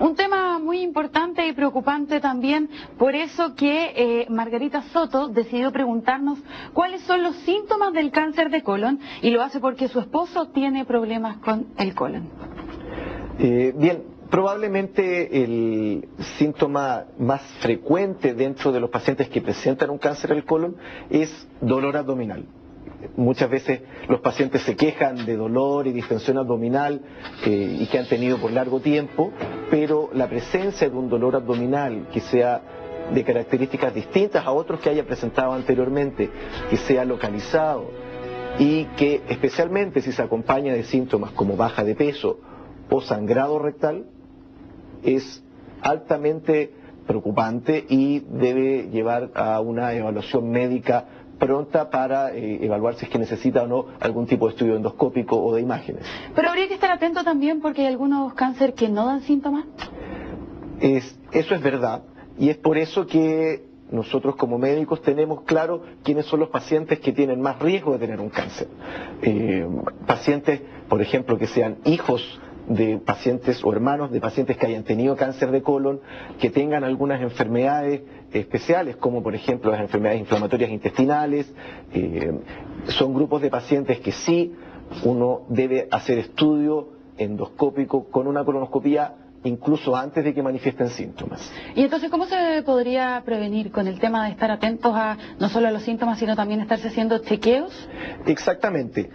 Un tema muy importante y preocupante también, por eso que Margarita Soto decidió preguntarnos cuáles son los síntomas del cáncer de colon, y lo hace porque su esposo tiene problemas con el colon. Bien, probablemente el síntoma más frecuente dentro de los pacientes que presentan un cáncer del colon es dolor abdominal. Muchas veces los pacientes se quejan de dolor y distensión abdominal y que han tenido por largo tiempo, pero la presencia de un dolor abdominal que sea de características distintas a otros que haya presentado anteriormente, que sea localizado y que especialmente si se acompaña de síntomas como baja de peso o sangrado rectal, es altamente preocupante y debe llevar a una evaluación médica pronta para evaluar si es que necesita o no algún tipo de estudio endoscópico o de imágenes. Pero habría que estar atento también porque hay algunos cánceres que no dan síntomas. Eso es verdad, y es por eso que nosotros como médicos tenemos claro quiénes son los pacientes que tienen más riesgo de tener un cáncer. Pacientes, por ejemplo, que sean hijos de pacientes o hermanos de pacientes que hayan tenido cáncer de colon, que tengan algunas enfermedades especiales, como por ejemplo las enfermedades inflamatorias intestinales. Son grupos de pacientes que sí uno debe hacer estudio endoscópico con una colonoscopía incluso antes de que manifiesten síntomas. Y entonces, ¿cómo se podría prevenir con el tema de estar atentos a no solo a los síntomas, sino también estarse haciendo chequeos? Exactamente.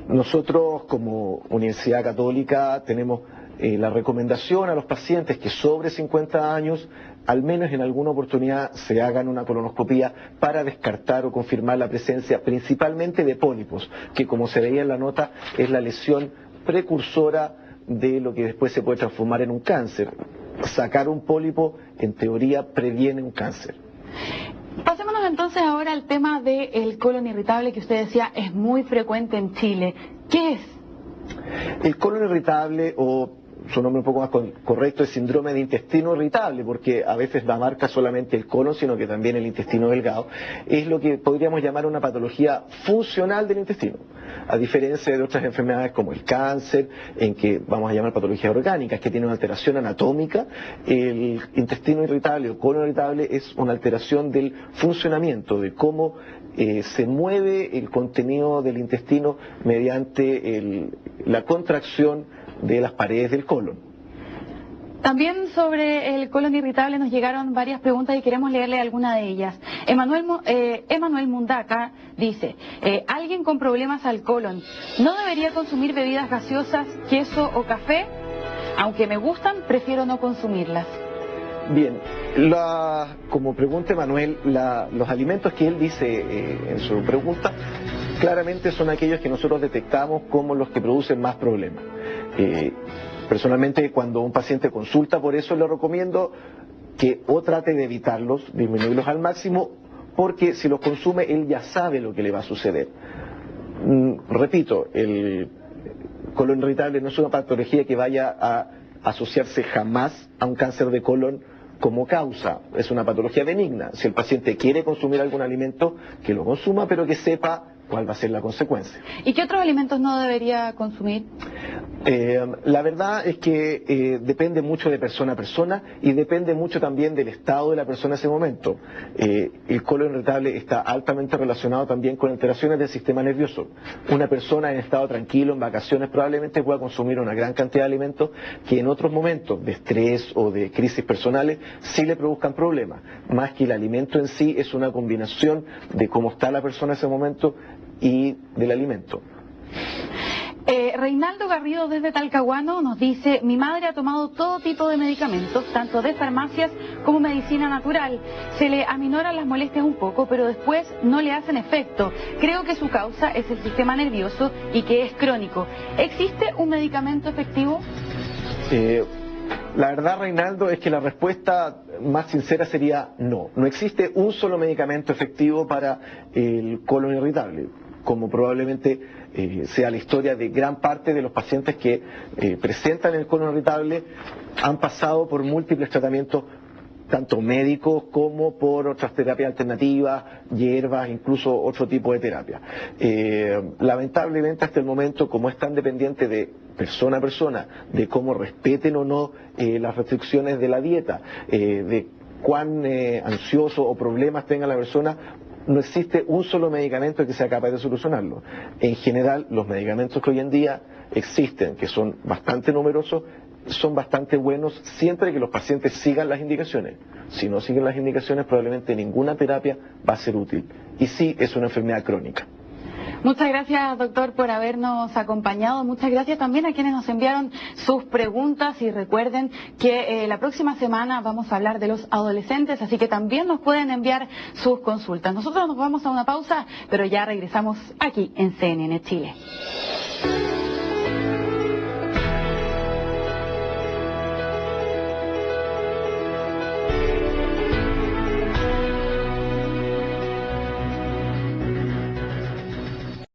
Nosotros como Universidad Católica tenemos la recomendación a los pacientes que sobre 50 años al menos en alguna oportunidad se hagan una colonoscopía para descartar o confirmar la presencia principalmente de pólipos, que como se veía en la nota es la lesión precursora de lo que después se puede transformar en un cáncer. Sacar un pólipo en teoría previene un cáncer. Pasémonos entonces ahora al tema del colon irritable, que usted decía es muy frecuente en Chile. ¿Qué es? El colon irritable, o su nombre un poco más correcto, es síndrome de intestino irritable, porque a veces no abarca solamente el colon, sino que también el intestino delgado. Es lo que podríamos llamar una patología funcional del intestino, a diferencia de otras enfermedades como el cáncer, en que vamos a llamar patologías orgánicas, que tienen una alteración anatómica. El intestino irritable o colon irritable es una alteración del funcionamiento, de cómo se mueve el contenido del intestino mediante la contracción de las paredes del colon. También sobre el colon irritable nos llegaron varias preguntas y queremos leerle alguna de ellas. Emanuel Mundaca dice, ¿alguien con problemas al colon no debería consumir bebidas gaseosas, queso o café? Aunque me gustan, prefiero no consumirlas. Bien, como pregunta Emanuel, los alimentos que él dice en su pregunta claramente son aquellos que nosotros detectamos como los que producen más problemas. Personalmente, cuando un paciente consulta por eso, le recomiendo que o trate de evitarlos, disminuirlos al máximo, porque si los consume él ya sabe lo que le va a suceder. Repito, el colon irritable no es una patología que vaya a asociarse jamás a un cáncer de colon como causa, es una patología benigna. Si el paciente quiere consumir algún alimento, que lo consuma, pero que sepa cuál va a ser la consecuencia. ¿Y qué otros alimentos no debería consumir? La verdad es que depende mucho de persona a persona y depende mucho también del estado de la persona en ese momento. El colon irritable está altamente relacionado también con alteraciones del sistema nervioso. Una persona en estado tranquilo, en vacaciones, probablemente pueda consumir una gran cantidad de alimentos que en otros momentos de estrés o de crisis personales sí le produzcan problemas. Más que el alimento en sí, es una combinación de cómo está la persona en ese momento y del alimento. Reinaldo Garrido desde Talcahuano nos dice, mi madre ha tomado todo tipo de medicamentos, tanto de farmacias como medicina natural. Se le aminoran las molestias un poco, pero después no le hacen efecto. Creo que su causa es el sistema nervioso y que es crónico. ¿Existe un medicamento efectivo? La verdad, Reinaldo, es que la respuesta más sincera sería no. No existe un solo medicamento efectivo para el colon irritable, como probablemente sea la historia de gran parte de los pacientes que presentan el colon irritable. Han pasado por múltiples tratamientos tanto médicos como por otras terapias alternativas, hierbas, incluso otro tipo de terapia. Lamentablemente hasta el momento, como es tan dependiente de persona a persona, de cómo respeten o no las restricciones de la dieta, de cuán ansioso o problemas tenga la persona, no existe un solo medicamento que sea capaz de solucionarlo. En general, los medicamentos que hoy en día existen, que son bastante numerosos, son bastante buenos siempre que los pacientes sigan las indicaciones. Si no siguen las indicaciones, probablemente ninguna terapia va a ser útil. Y sí, es una enfermedad crónica. Muchas gracias, doctor, por habernos acompañado. Muchas gracias también a quienes nos enviaron sus preguntas y recuerden que la próxima semana vamos a hablar de los adolescentes, así que también nos pueden enviar sus consultas. Nosotros nos vamos a una pausa, pero ya regresamos aquí en CNN Chile.